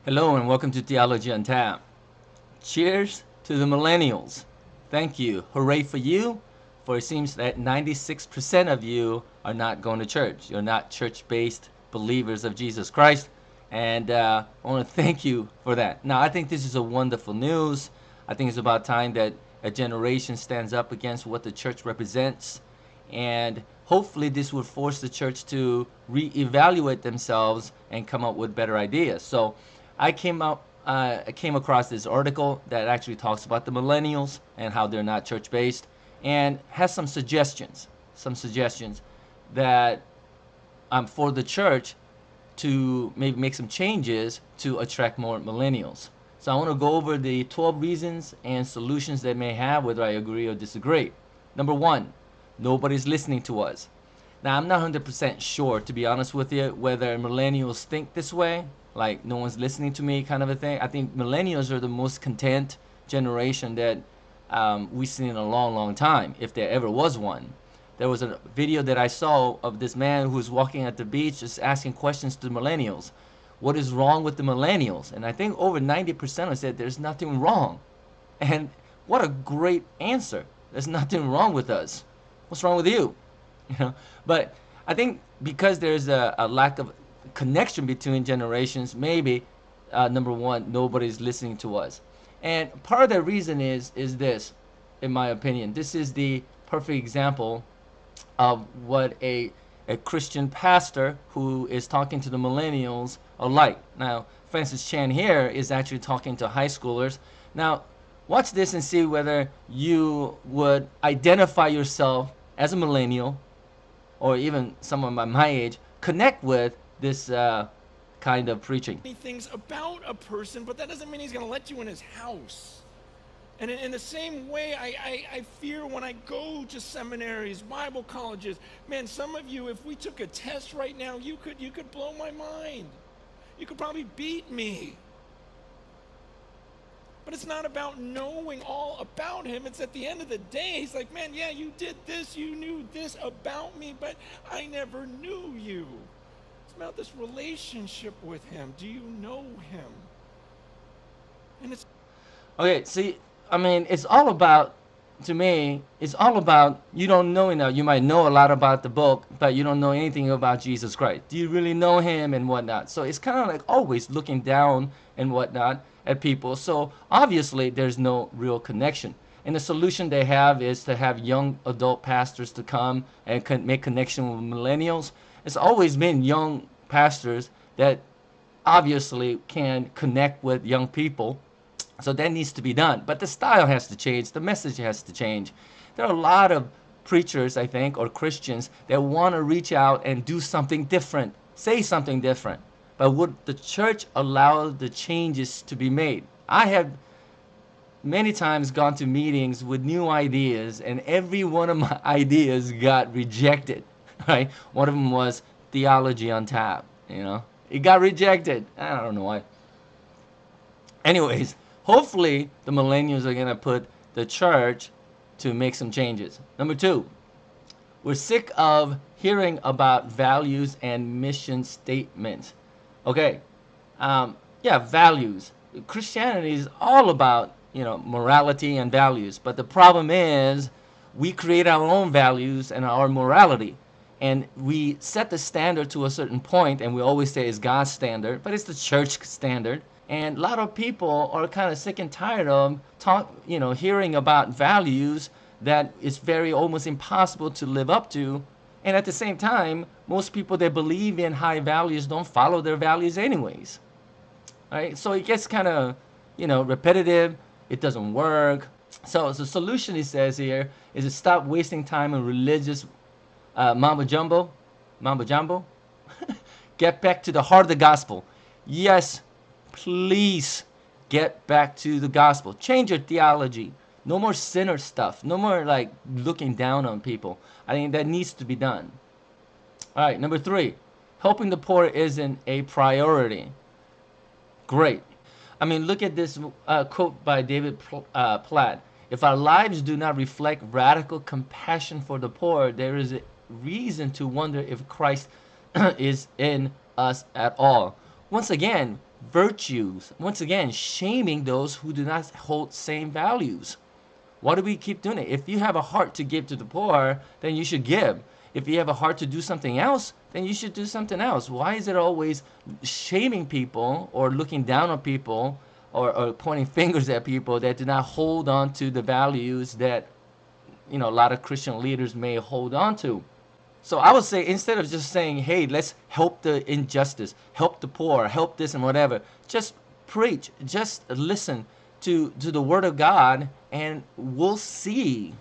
Hello and welcome to Theology on Tap. Cheers to the Millennials. Thank you. Hooray for you, for it seems that 96% of you are not going to church. You're not church-based believers of Jesus Christ. And I want to thank you for that. Now, I think this is a wonderful news. I think it's about time that a generation stands up against what the church represents. And hopefully this will force the church to reevaluate themselves and come up with better ideas. So I came across this article that actually talks about the millennials and how they're not church based, and has some suggestions that for the church to maybe make some changes to attract more millennials. So I want to go over the 12 reasons and solutions they may have, whether I agree or disagree. Number one, nobody's listening to us. Now, I'm not 100% sure, to be honest with you, whether millennials think this way, like no one's listening to me kind of a thing. I think millennials are the most content generation that we've seen in a long, long time, if there ever was one. There was a video that I saw of this man who was walking at the beach just asking questions to millennials. What is wrong with the millennials? And I think over 90% said there's nothing wrong. And what a great answer. There's nothing wrong with us. What's wrong with you? You know, but I think because there's a lack of connection between generations, maybe number one, nobody's listening to us. And part of the reason is this, in my opinion. This is the perfect example of what a Christian pastor who is talking to the millennials are like. Now, Francis Chan here is actually talking to high schoolers. Now, watch this and see whether you would identify yourself as a millennial, or even someone by my age, connect with this kind of preaching. Things about a person, but that doesn't mean he's going to let you in his house. And in the same way, I fear when I go to seminaries, Bible colleges. Man, some of you, if we took a test right now, you could blow my mind. You could probably beat me. But it's not about knowing all about him. It's at the end of the day, he's like, man, yeah, you did this, you knew this about me, but I never knew you. It's about this relationship with him. Do you know him? And it's Okay, see, I mean, it's all about, to me, it's all about, you don't know enough. You might know a lot about the book, but you don't know anything about Jesus Christ. Do you really know him and whatnot? So it's kind of like always looking down and whatnot at people. So obviously there's no real connection. And the solution they have is to have young adult pastors to come and make connection with millennials. It's always been young pastors that obviously can connect with young people. So that needs to be done. But the style has to change. The message has to change. There are a lot of preachers, I think, or Christians that want to reach out and do something different, say something different. But would the church allow the changes to be made? I have many times gone to meetings with new ideas, and every one of my ideas got rejected. Right? One of them was Theology on Tap. It got rejected. I don't know why. Anyways, hopefully the millennials are gonna put the church to make some changes. Number two, we're sick of hearing about values and mission statements. Okay, yeah, values. Christianity is all about, morality and values. But the problem is we create our own values and our morality. And we set the standard to a certain point, and we always say it's God's standard, but it's the church standard. And a lot of people are kind of sick and tired of hearing about values that is very almost impossible to live up to. And at the same time, most people that believe in high values don't follow their values anyways. Right? So it gets kind of, repetitive. It doesn't work. So the solution, he says here, is to stop wasting time on religious mambo jumbo. Get back to the heart of the gospel. Yes, please get back to the gospel. Change your theology. No more sinner stuff. No more like looking down on people. I think that needs to be done. All right, number three, helping the poor isn't a priority. Great. I mean, look at this quote by David Platt. If our lives do not reflect radical compassion for the poor, there is a reason to wonder if Christ is in us at all. Once again, virtues. Once again, shaming those who do not hold same values. Why do we keep doing it? If you have a heart to give to the poor, then you should give. If you have a heart to do something else, then you should do something else. Why is it always shaming people or looking down on people or pointing fingers at people that do not hold on to the values that a lot of Christian leaders may hold on to? So I would say, instead of just saying, hey, let's help the injustice, help the poor, help this and whatever, just preach, just listen to the word of God, and we'll see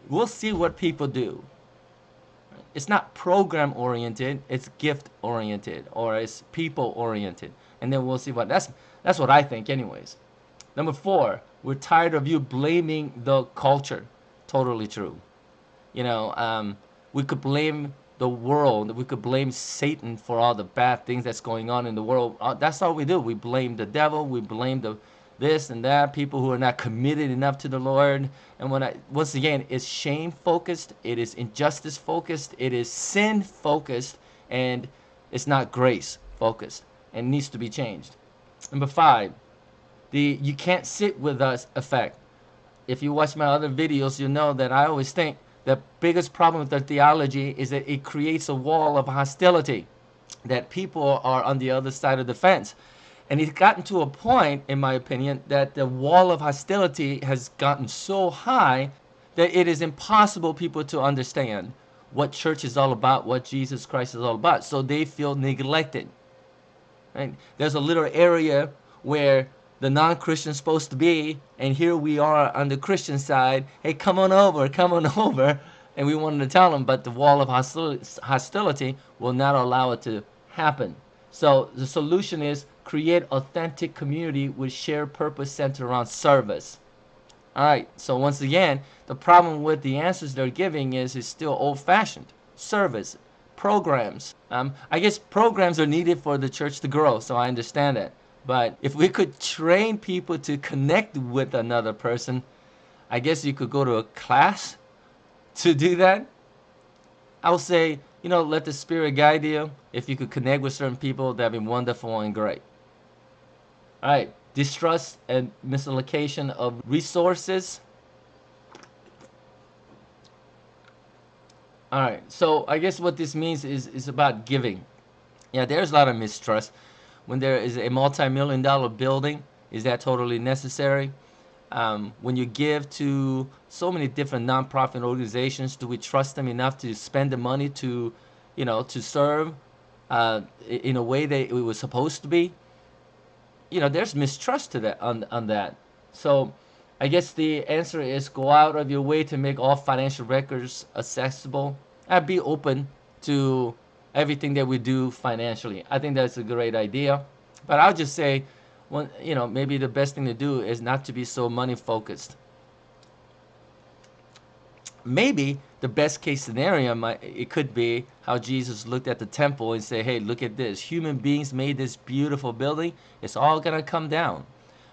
what people do. It's not program oriented, it's gift oriented, or it's people oriented, and then we'll see what that's what I think anyways. Number 4, we're tired of you blaming the culture. Totally true. We could blame the world. We could blame Satan for all the bad things that's going on in the world. That's all we do. We blame the devil. We blame the this and that, people who are not committed enough to the Lord. And once again, it's shame focused, it is injustice focused, it is sin focused, and it's not grace focused, and needs to be changed. Number 5, the you can't sit with us effect. If you watch my other videos, you know that I always think the biggest problem with the theology is that it creates a wall of hostility, that people are on the other side of the fence. And it's gotten to a point, in my opinion, that the wall of hostility has gotten so high that it is impossible people to understand what church is all about, what Jesus Christ is all about. So they feel neglected. Right? There's a little area where the non-Christian's supposed to be, and here we are on the Christian side. Hey, come on over. And we wanted to tell them, but the wall of hostility will not allow it to happen. So the solution is create authentic community with shared purpose centered around service. All right, so once again, the problem with the answers they're giving is still old-fashioned. Service, programs. I guess programs are needed for the church to grow, so I understand that. But if we could train people to connect with another person, I guess you could go to a class to do that. I would say, let the Spirit guide you. If you could connect with certain people, that'd be wonderful and great. All right, distrust and misallocation of resources. All right, so I guess what this means is about giving. Yeah, there's a lot of mistrust. When there is a multi-million-dollar building, is that totally necessary? When you give to so many different nonprofit organizations, do we trust them enough to spend the money to serve in a way that it was supposed to be? There's mistrust to that on that. So I guess the answer is go out of your way to make all financial records accessible and be open to everything that we do financially. I think that's a great idea. But I'll just say, maybe the best thing to do is not to be so money focused. Maybe the best case scenario it could be how Jesus looked at the temple and said, hey, look at this. Human beings made this beautiful building. It's all going to come down.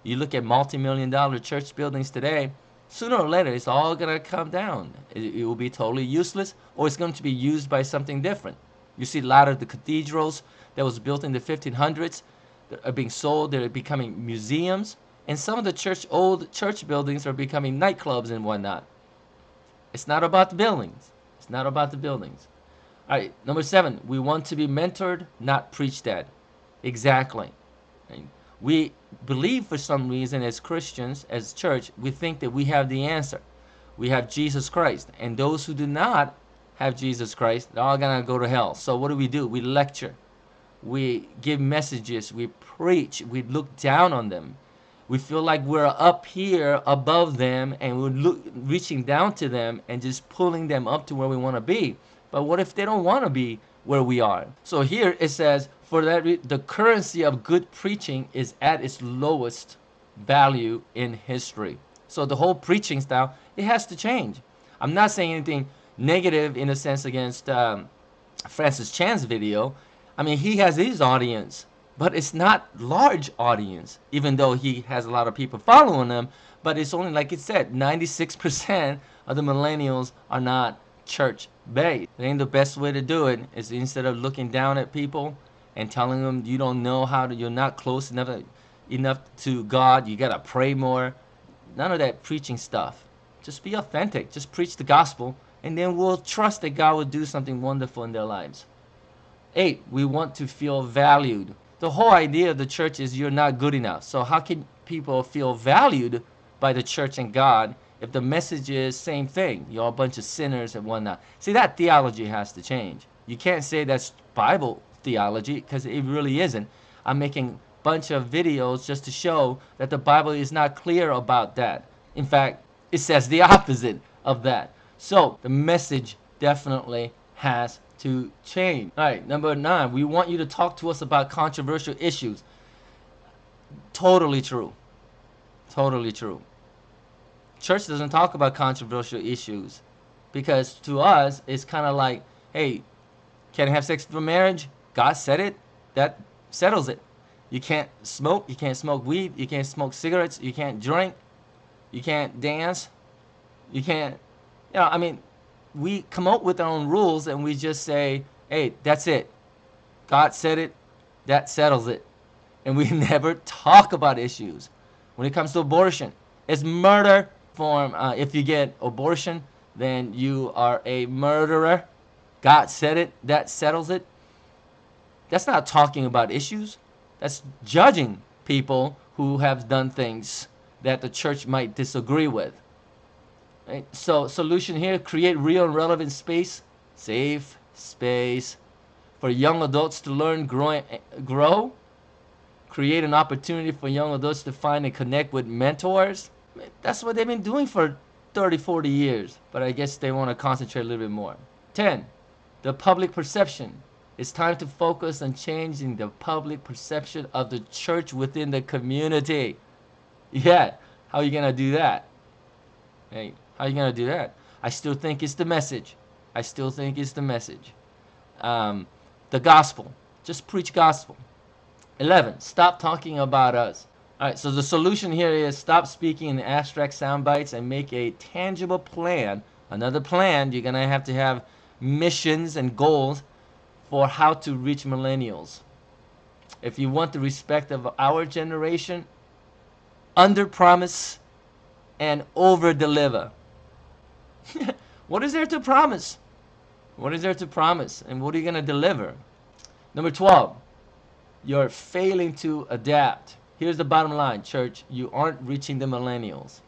You look at multi-million-dollar church buildings today, sooner or later, it's all going to come down. It will be totally useless, or it's going to be used by something different. You see a lot of the cathedrals that was built in the 1500s that are being sold. They're becoming museums. And some of the old church buildings are becoming nightclubs and whatnot. It's not about the buildings. It's not about the buildings. All right, number 7, we want to be mentored, not preached at. Exactly. We believe for some reason as Christians, as church, we think that we have the answer. We have Jesus Christ. And those who do not have Jesus Christ, they're all going to go to hell. So what do? We lecture. We give messages. We preach. We look down on them. We feel like we're up here above them, and we're reaching down to them and just pulling them up to where we want to be. But what if they don't want to be where we are? So here it says, for that the currency of good preaching is at its lowest value in history. So the whole preaching style, it has to change. I'm not saying anything negative in a sense against Francis Chan's video. I mean, he has his audience, but it's not large audience, even though he has a lot of people following him. But it's only, like it said, 96% of the millennials are not church-based. I think the best way to do it is, instead of looking down at people and telling them you don't know how to, you're not close enough to God, you gotta pray more. None of that preaching stuff. Just be authentic. Just preach the gospel, and then we'll trust that God will do something wonderful in their lives. 8, we want to feel valued. The whole idea of the church is you're not good enough. So how can people feel valued by the church and God if the message is same thing? You're a bunch of sinners and whatnot. See, that theology has to change. You can't say that's Bible theology, because it really isn't. I'm making a bunch of videos just to show that the Bible is not clear about that. In fact, it says the opposite of that. So the message definitely has to change. All right, number 9, we want you to talk to us about controversial issues. Totally true. Totally true. Church doesn't talk about controversial issues because to us it's kind of like, hey, can't have sex before marriage? God said it. That settles it. You can't smoke. You can't smoke weed. You can't smoke cigarettes. You can't drink. You can't dance. You can't, I mean, we come up with our own rules and we just say, hey, that's it. God said it. That settles it. And we never talk about issues. When it comes to abortion, it's murder form. If you get abortion, then you are a murderer. God said it. That settles it. That's not talking about issues. That's judging people who have done things that the church might disagree with. Right? So solution here, create real and relevant space, safe space for young adults to learn, grow. Create an opportunity for young adults to find and connect with mentors. That's what they've been doing for 30, 40 years. But I guess they want to concentrate a little bit more. 10, the public perception. It's time to focus on changing the public perception of the church within the community. Yeah, how are you going to do that? Hey, how are you going to do that? I still think it's the message. I still think it's the message. The gospel. Just preach gospel. 11, stop talking about us. All right, so the solution here is stop speaking in abstract sound bites and make a tangible plan. Another plan, you're going to have missions and goals for how to reach millennials. If you want the respect of our generation, under promise and over deliver. What is there to promise? What is there to promise? And what are you going to deliver? Number 12, you're failing to adapt. Here's the bottom line, church. You aren't reaching the millennials.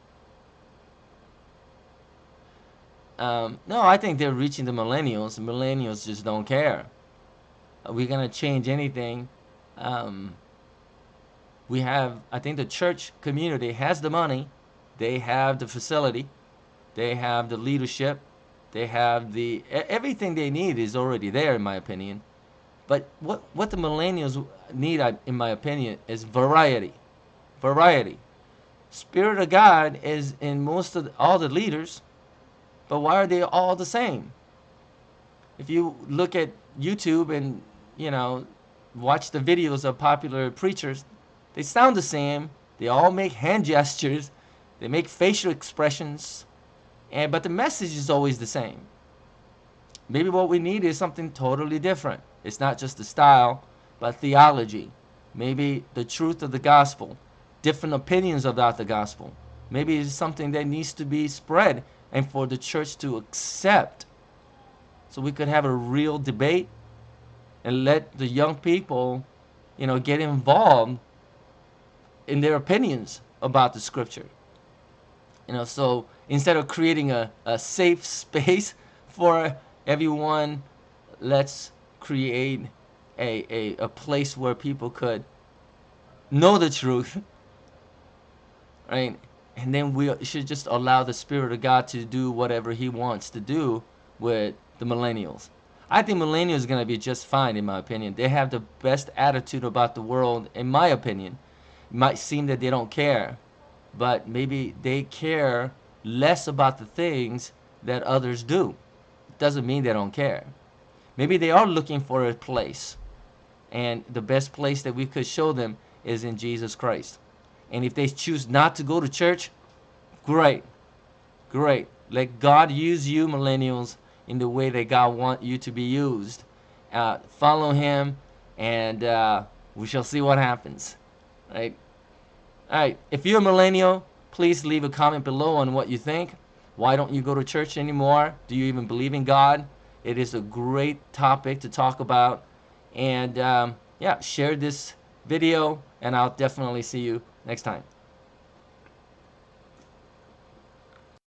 No, I think they're reaching the millennials. Millennials just don't care. We're going to change anything. I think the church community has the money. They have the facility. They have the leadership. They have everything they need is already there, in my opinion. But what the millennials need, in my opinion, is variety. Variety. Spirit of God is in all the leaders, but why are they all the same? If you look at YouTube and, watch the videos of popular preachers, they sound the same. They all make hand gestures. They make facial expressions. But the message is always the same. Maybe what we need is something totally different. It's not just the style, but theology. Maybe the truth of the gospel. Different opinions about the gospel. Maybe it's something that needs to be spread and for the church to accept. So we could have a real debate and let the young people, get involved in their opinions about the scripture. So instead of creating a safe space for everyone, let's create a place where people could know the truth, right? And then we should just allow the Spirit of God to do whatever He wants to do with the millennials. I think millennials are going to be just fine, in my opinion. They have the best attitude about the world, in my opinion. It might seem that they don't care, but maybe they care less about the things that others do. It doesn't mean they don't care. Maybe they are looking for a place, and the best place that we could show them is in Jesus Christ. And if they choose not to go to church, great. Great. Let God use you, millennials, in the way that God wants you to be used. Follow Him and we shall see what happens. Right? All right. If you're a millennial, please leave a comment below on what you think. Why don't you go to church anymore? Do you even believe in God? It is a great topic to talk about. And yeah, share this video, and I'll definitely see you next time.